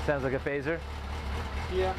Sounds like a phaser? Yeah.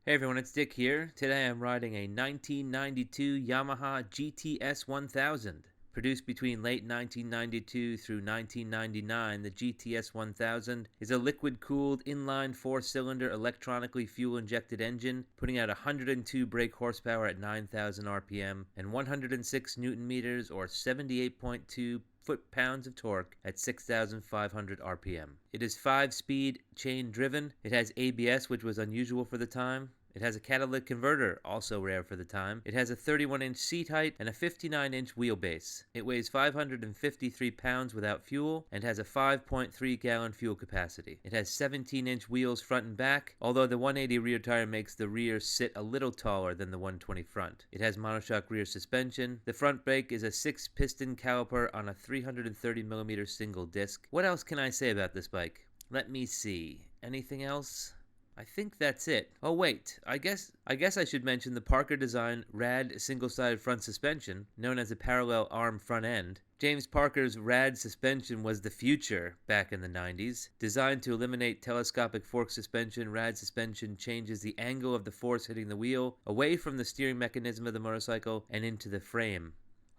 Hey everyone, it's Dick here. Today I'm riding a 1992 Yamaha GTS 1000. Produced between late 1992 through 1999, the GTS 1000 is a liquid-cooled inline 4-cylinder electronically fuel-injected engine, putting out 102 brake horsepower at 9,000 RPM and 106 Newton meters or 78.2 foot-pounds of torque at 6,500 RPM. It is 5-speed, chain-driven. It has ABS, which was unusual for the time. It has a catalytic converter, also rare for the time. It has a 31-inch seat height and a 59-inch wheelbase. It weighs 553 pounds without fuel and has a 5.3-gallon fuel capacity. It has 17-inch wheels front and back, although the 180 rear tire makes the rear sit a little taller than the 120 front. It has monoshock rear suspension. The front brake is a 6-piston caliper on a 330mm single disc. What else can I say about this bike? Let me see. Anything else? I think that's it. Oh wait, I guess I should mention the Parker design RADD single-sided front suspension, known as a parallel arm front end. James Parker's RADD suspension was the future back in the 90s. Designed to eliminate telescopic fork suspension, RADD suspension changes the angle of the force hitting the wheel away from the steering mechanism of the motorcycle and into the frame.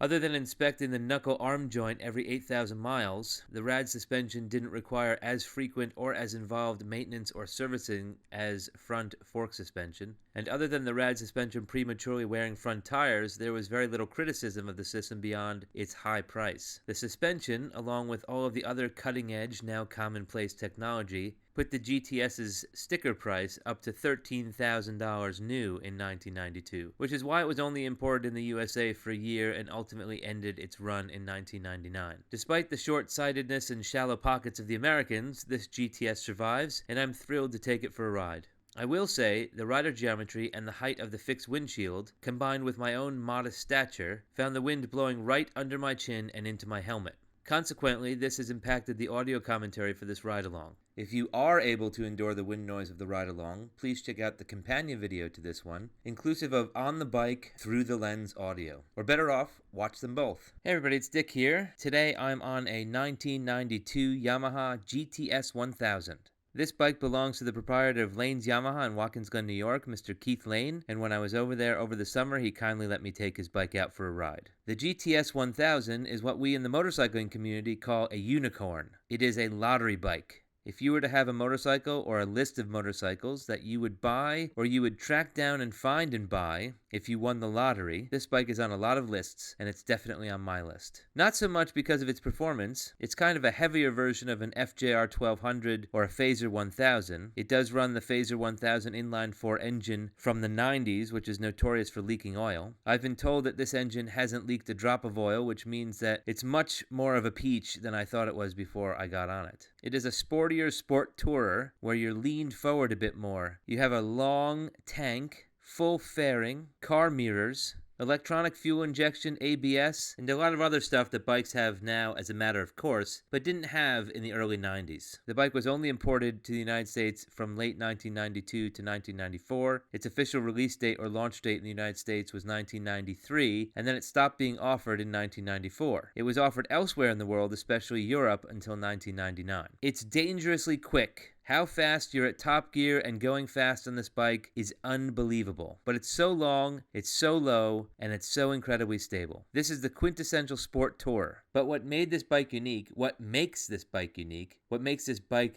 Other than inspecting the knuckle arm joint every 8,000 miles, the RADD suspension didn't require as frequent or as involved maintenance or servicing as front fork suspension. And other than the RADD suspension prematurely wearing front tires, there was very little criticism of the system beyond its high price. The suspension, along with all of the other cutting-edge, now commonplace technology, put the GTS's sticker price up to $13,000 new in 1992, which is why it was only imported in the USA for a year and ultimately ended its run in 1999. Despite the short-sightedness and shallow pockets of the Americans, this GTS survives, and I'm thrilled to take it for a ride. I will say, the rider geometry and the height of the fixed windshield, combined with my own modest stature, found the wind blowing right under my chin and into my helmet. Consequently, this has impacted the audio commentary for this ride-along. If you are able to endure the wind noise of the ride-along, please check out the companion video to this one, inclusive of On the Bike Through the Lens audio. Or better off, watch them both. Hey everybody, it's Dick here. Today I'm on a 1992 Yamaha GTS 1000. This bike belongs to the proprietor of Lane's Yamaha in Watkins Glen, New York, Mr. Keith Lane, and when I was over there over the summer, he kindly let me take his bike out for a ride. The GTS 1000 is what we in the motorcycling community call a unicorn. It is a lottery bike. If you were to have a motorcycle or a list of motorcycles that you would buy or you would track down and find and buy if you won the lottery, this bike is on a lot of lists, and it's definitely on my list. Not so much because of its performance. It's kind of a heavier version of an FJR 1200 or a Phaser 1000. It does run the Phaser 1000 inline 4 engine from the 90s, which is notorious for leaking oil. I've been told that this engine hasn't leaked a drop of oil, which means that it's much more of a peach than I thought it was before I got on it. It is a sportier sport tourer where you're leaned forward a bit more. You have a long tank, full fairing, car mirrors, electronic fuel injection, ABS, and a lot of other stuff that bikes have now as a matter of course, but didn't have in the early 90s. The bike was only imported to the United States from late 1992 to 1994. Its official release date or launch date in the United States was 1993, and then it stopped being offered in 1994. It was offered elsewhere in the world, especially Europe, until 1999. It's dangerously quick. How fast you're at top gear and going fast on this bike is unbelievable. But it's so long, it's so low, and it's so incredibly stable. This is the quintessential sport tourer. But what made this bike unique, what makes this bike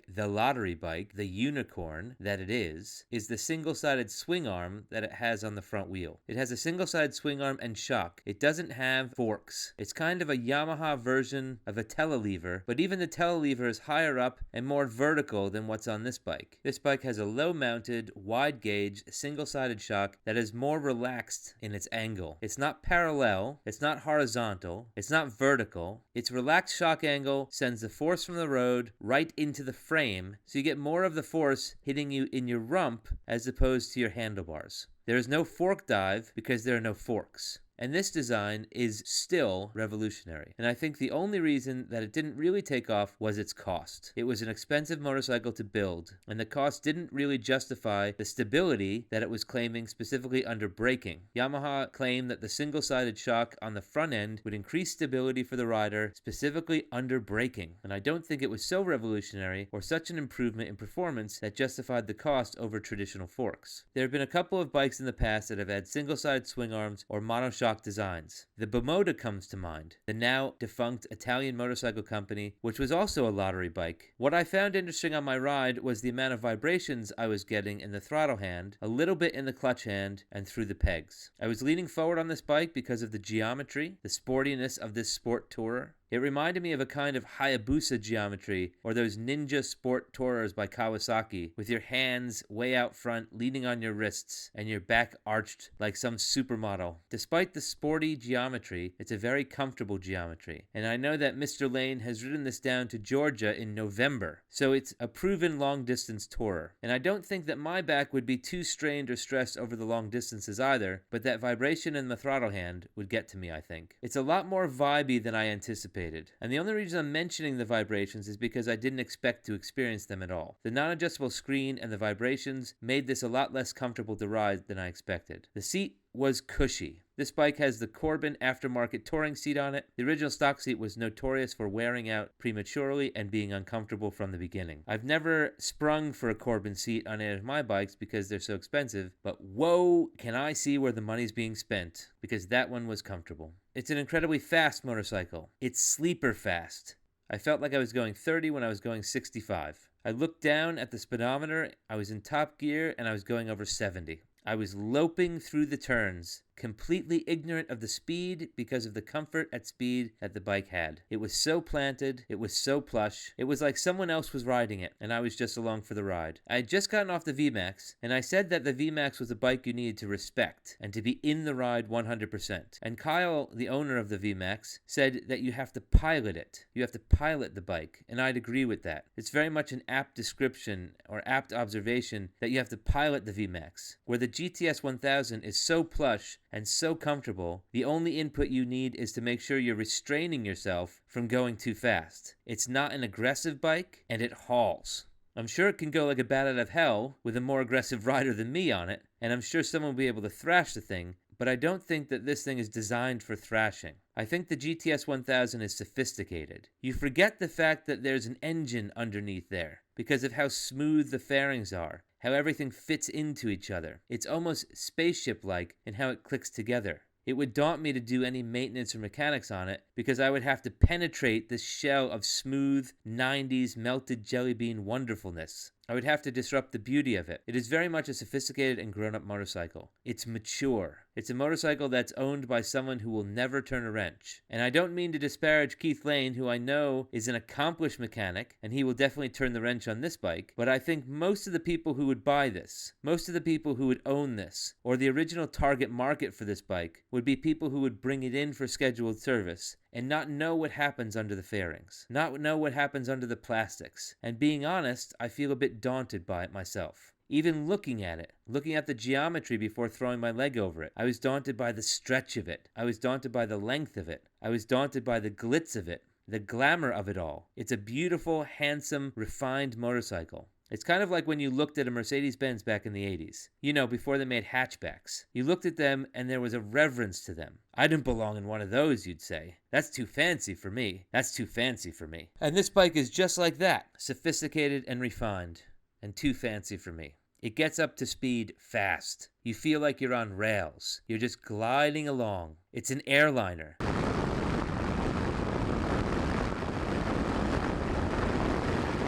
the lottery bike, the unicorn that it is the single-sided swing arm that it has on the front wheel. It has a single-sided swing arm and shock. It doesn't have forks. It's kind of a Yamaha version of a telelever, but even the telelever is higher up and more vertical than what's on this bike. This bike has a low-mounted, wide-gauge, single-sided shock that is more relaxed in its angle. It's not parallel, it's not horizontal, it's not vertical. Its relaxed shock angle sends the force from the road right into the frame, so you get more of the force hitting you in your rump as opposed to your handlebars. There is no fork dive because there are no forks. And this design is still revolutionary. And I think the only reason that it didn't really take off was its cost. It was an expensive motorcycle to build, and the cost didn't really justify the stability that it was claiming, specifically under braking. Yamaha claimed that the single-sided shock on the front end would increase stability for the rider, specifically under braking. And I don't think it was so revolutionary or such an improvement in performance that justified the cost over traditional forks. There have been a couple of bikes in the past that have had single-sided swing arms or monoshock designs. The Bimoda comes to mind, the now defunct Italian motorcycle company, which was also a lottery bike. What I found interesting on my ride was the amount of vibrations I was getting in the throttle hand, a little bit in the clutch hand, and through the pegs. I was leaning forward on this bike because of the geometry, the sportiness of this sport tourer. It reminded me of a kind of Hayabusa geometry, or those ninja sport tourers by Kawasaki, with your hands way out front, leaning on your wrists, and your back arched like some supermodel. Despite the sporty geometry, it's a very comfortable geometry, and I know that Mr. Lane has ridden this down to Georgia in November, so it's a proven long-distance tourer. And I don't think that my back would be too strained or stressed over the long distances either, but that vibration in the throttle hand would get to me, I think. It's a lot more vibey than I anticipated. And the only reason I'm mentioning the vibrations is because I didn't expect to experience them at all. The non-adjustable screen and the vibrations made this a lot less comfortable to ride than I expected. The seat was cushy. This bike has the Corbin aftermarket touring seat on it. The original stock seat was notorious for wearing out prematurely and being uncomfortable from the beginning. I've never sprung for a Corbin seat on any of my bikes because they're so expensive, but whoa, can I see where the money's being spent, because that one was comfortable. It's an incredibly fast motorcycle. It's sleeper fast. I felt like I was going 30 when I was going 65. I looked down at the speedometer, I was in top gear, and I was going over 70. I was loping through the turns, completely ignorant of the speed because of the comfort at speed that the bike had. It was so planted, it was so plush, it was like someone else was riding it, and I was just along for the ride. I had just gotten off the VMAX, and I said that the VMAX was a bike you needed to respect, and to be in the ride 100%. And Kyle, the owner of the VMAX, said that you have to pilot it. You have to pilot the bike, and I'd agree with that. It's very much an apt description, or apt observation, that you have to pilot the VMAX. Where the GTS 1000 is so plush and so comfortable, the only input you need is to make sure you're restraining yourself from going too fast. It's not an aggressive bike, and it hauls. I'm sure it can go like a bat out of hell with a more aggressive rider than me on it, and I'm sure someone will be able to thrash the thing, but I don't think that this thing is designed for thrashing. I think the GTS 1000 is sophisticated. You forget the fact that there's an engine underneath there because of how smooth the fairings are, how everything fits into each other. It's almost spaceship-like in how it clicks together. It would daunt me to do any maintenance or mechanics on it because I would have to penetrate this shell of smooth 90s melted jelly bean wonderfulness. I would have to disrupt the beauty of it. It is very much a sophisticated and grown-up motorcycle. It's mature. It's a motorcycle that's owned by someone who will never turn a wrench. And I don't mean to disparage Keith Lane, who I know is an accomplished mechanic, and he will definitely turn the wrench on this bike, but I think most of the people who would buy this, most of the people who would own this, or the original target market for this bike, would be people who would bring it in for scheduled service and not know what happens under the fairings, not know what happens under the plastics. And being honest, I feel a bit daunted by it myself. Even looking at it, looking at the geometry before throwing my leg over it, I was daunted by the stretch of it. I was daunted by the length of it. I was daunted by the glitz of it, the glamour of it all. It's a beautiful, handsome, refined motorcycle. It's kind of like when you looked at a Mercedes-Benz back in the 80s. You know, before they made hatchbacks. You looked at them and there was a reverence to them. I didn't belong in one of those, you'd say. That's too fancy for me. That's too fancy for me. And this bike is just like that. Sophisticated and refined. And too fancy for me. It gets up to speed fast. You feel like you're on rails. You're just gliding along. It's an airliner.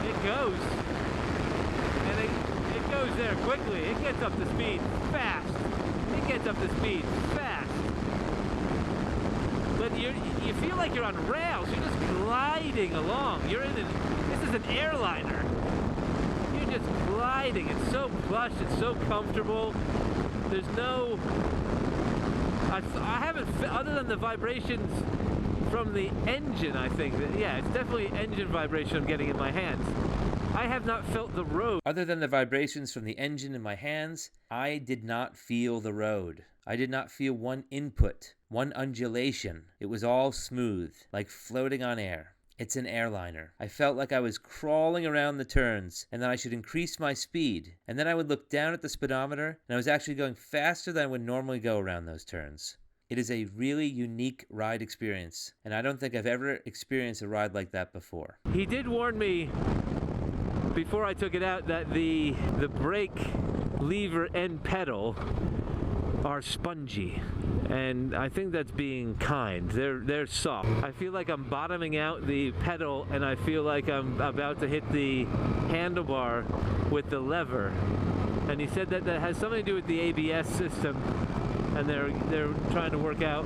It goes. It goes there quickly. It gets up to speed fast. It gets up to speed fast. But you feel like you're on rails. You're just gliding along. This is an airliner. You're just gliding. It's so plush. It's so comfortable. There's no... I haven't... Other than the vibrations from the engine, I think. Yeah, it's definitely engine vibration I'm getting in my hands. I have not felt the road. Other than the vibrations from the engine in my hands, I did not feel the road. I did not feel one input, one undulation. It was all smooth, like floating on air. It's an airliner. I felt like I was crawling around the turns and that I should increase my speed. And then I would look down at the speedometer and I was actually going faster than I would normally go around those turns. It is a really unique ride experience, and I don't think I've ever experienced a ride like that before. He did warn me before I took it out that the brake lever and pedal are spongy, and I think that's being kind. They're soft. I feel like I'm bottoming out the pedal, and I feel like I'm about to hit the handlebar with the lever. And he said that has something to do with the ABS system, and they're trying to work out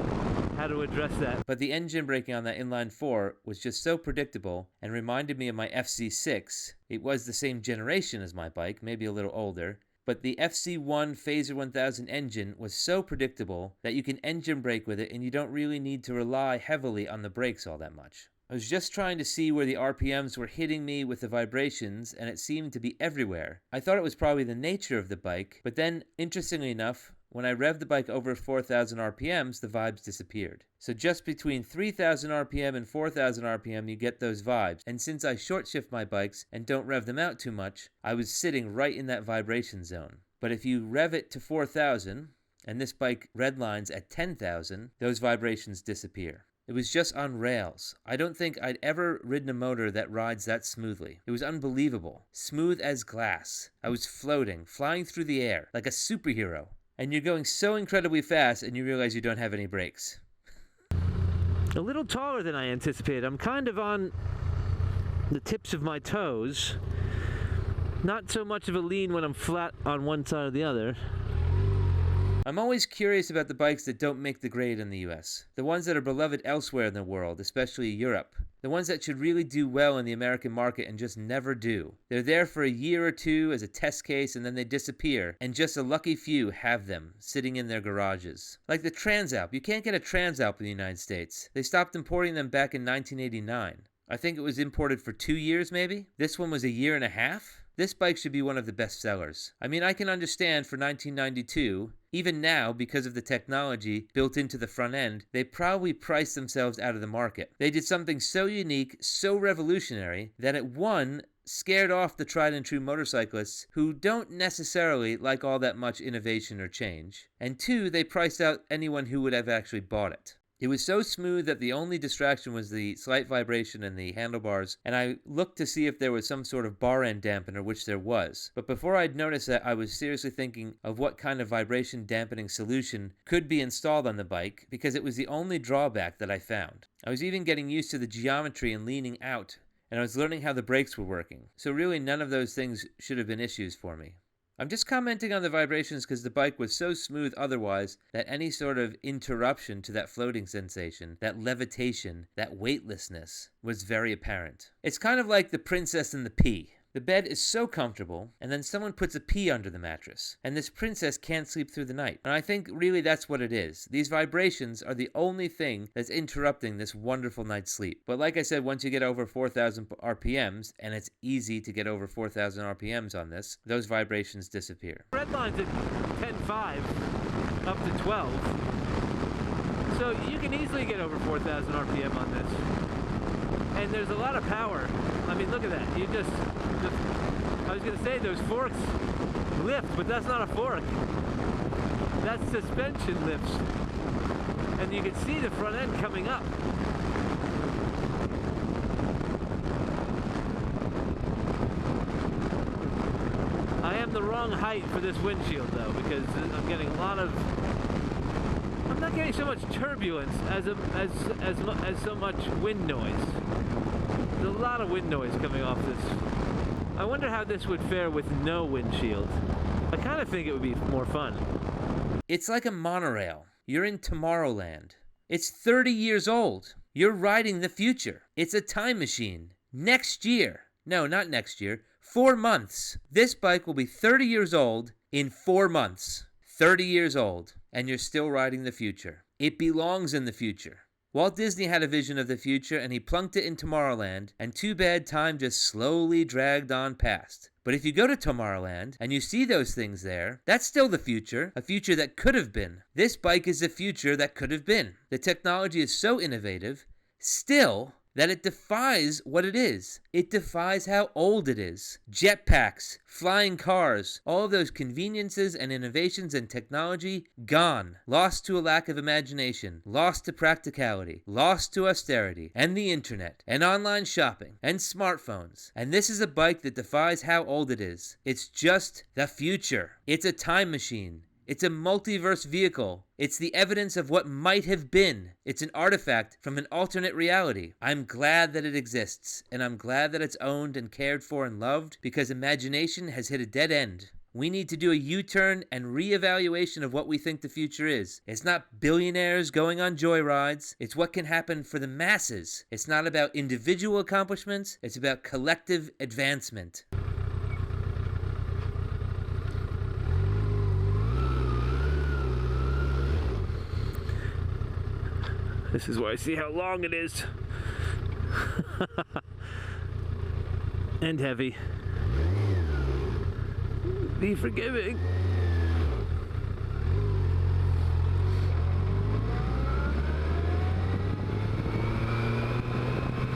how to address that. But the engine braking on that inline 4 was just so predictable and reminded me of my FC6. It was the same generation as my bike, maybe a little older. But the FC1 Phaser 1000 engine was so predictable that you can engine brake with it and you don't really need to rely heavily on the brakes all that much. I was just trying to see where the RPMs were hitting me with the vibrations, and it seemed to be everywhere. I thought it was probably the nature of the bike, but then, interestingly enough, when I revved the bike over 4,000 RPMs, the vibes disappeared. So just between 3,000 RPM and 4,000 RPM, you get those vibes. And since I short shift my bikes and don't rev them out too much, I was sitting right in that vibration zone. But if you rev it to 4,000, and this bike redlines at 10,000, those vibrations disappear. It was just on rails. I don't think I'd ever ridden a motor that rides that smoothly. It was unbelievable. Smooth as glass. I was floating, flying through the air, like a superhero. And you're going so incredibly fast and you realize you don't have any brakes. A little taller than I anticipated. I'm kind of on the tips of my toes. Not so much of a lean when I'm flat on one side or the other. I'm always curious about the bikes that don't make the grade in the US. The ones that are beloved elsewhere in the world, especially Europe. The ones that should really do well in the American market and just never do. They're there for a year or two as a test case and then they disappear, and just a lucky few have them sitting in their garages. Like the Transalp. You can't get a Transalp in the United States. They stopped importing them back in 1989. I think it was imported for 2 years maybe. This one was a year and a half. This bike should be one of the best sellers. I mean, I can understand for 1992, even now, because of the technology built into the front end, they probably priced themselves out of the market. They did something so unique, so revolutionary, that it, one, scared off the tried and true motorcyclists who don't necessarily like all that much innovation or change, and two, they priced out anyone who would have actually bought it. It was so smooth that the only distraction was the slight vibration in the handlebars, and I looked to see if there was some sort of bar end dampener, which there was. But before I'd noticed that, I was seriously thinking of what kind of vibration dampening solution could be installed on the bike, because it was the only drawback that I found. I was even getting used to the geometry and leaning out, and I was learning how the brakes were working. So really none of those things should have been issues for me. I'm just commenting on the vibrations because the bike was so smooth otherwise that any sort of interruption to that floating sensation, that levitation, that weightlessness was very apparent. It's kind of like the princess and the pea. The bed is so comfortable, and then someone puts a pea under the mattress, and this princess can't sleep through the night. And I think really that's what it is. These vibrations are the only thing that's interrupting this wonderful night's sleep. But like I said, once you get over 4,000 RPMs, and it's easy to get over 4,000 RPMs on this, those vibrations disappear. Red line's at 10.5 up to 12. So you can easily get over 4,000 RPM on this. And there's a lot of power. I mean, look at that. I was going to say those forks lift, but that's not a fork. That's suspension lifts. And you can see the front end coming up. I am the wrong height for this windshield though, because I'm getting a lot of... I'm not getting so much turbulence as so much wind noise. There's a lot of wind noise coming off this. I wonder how this would fare with no windshield. I kind of think it would be more fun. It's like a monorail. You're in Tomorrowland. It's 30 years old. You're riding the future. It's a time machine. Next year. No, not next year. 4 months. This bike will be 30 years old in 4 months. 30 years old. And you're still riding the future. It belongs in the future. Walt Disney had a vision of the future and he plunked it in Tomorrowland, and too bad time just slowly dragged on past. But if you go to Tomorrowland and you see those things there, that's still the future, a future that could have been. This bike is the future that could have been. The technology is so innovative, still, that it defies what it is. It defies how old it is. Jetpacks, flying cars, all of those conveniences and innovations and technology, gone. Lost to a lack of imagination, lost to practicality, lost to austerity, and the internet, and online shopping, and smartphones. And this is a bike that defies how old it is. It's just the future. It's a time machine. It's a multiverse vehicle. It's the evidence of what might have been. It's an artifact from an alternate reality. I'm glad that it exists, and I'm glad that it's owned and cared for and loved, because imagination has hit a dead end. We need to do a U-turn and reevaluation of what we think the future is. It's not billionaires going on joyrides. It's what can happen for the masses. It's not about individual accomplishments. It's about collective advancement. This is where I see how long it is. And heavy. Be forgiving.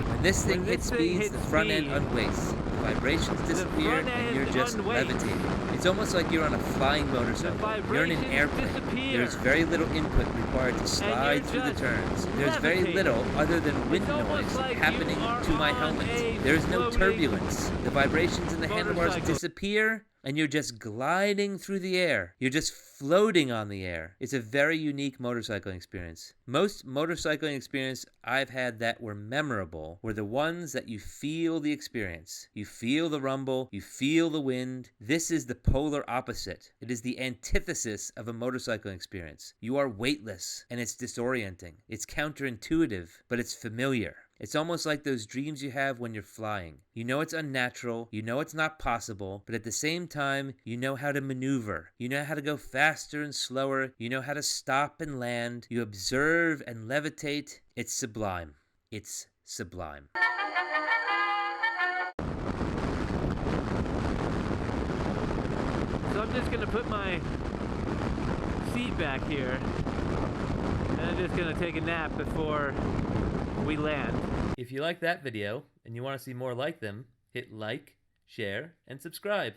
When this thing hits speeds, the front end unweights. Vibrations disappear and you're just levitating. It's almost like you're on a flying motorcycle. You're in an airplane. There's very little input required to slide through the turns. There's very little other than wind noise happening to my helmet. There's no turbulence. The vibrations in the handlebars disappear and you're just gliding through the air. You're just floating on the air. It's a very unique motorcycling experience. Most motorcycling experiences I've had that were memorable were the ones that you feel the experience. You feel the rumble, you feel the wind. This is the polar opposite. It is the antithesis of a motorcycling experience. You are weightless, and it's disorienting. It's counterintuitive, but it's familiar. It's almost like those dreams you have when you're flying. You know it's unnatural, you know it's not possible, but at the same time, you know how to maneuver. You know how to go faster and slower. You know how to stop and land. You observe and levitate. It's sublime. It's sublime. So I'm just going to put my seat back here, and I'm just going to take a nap before we land. If you like that video and you want to see more like them, hit like, share, and subscribe.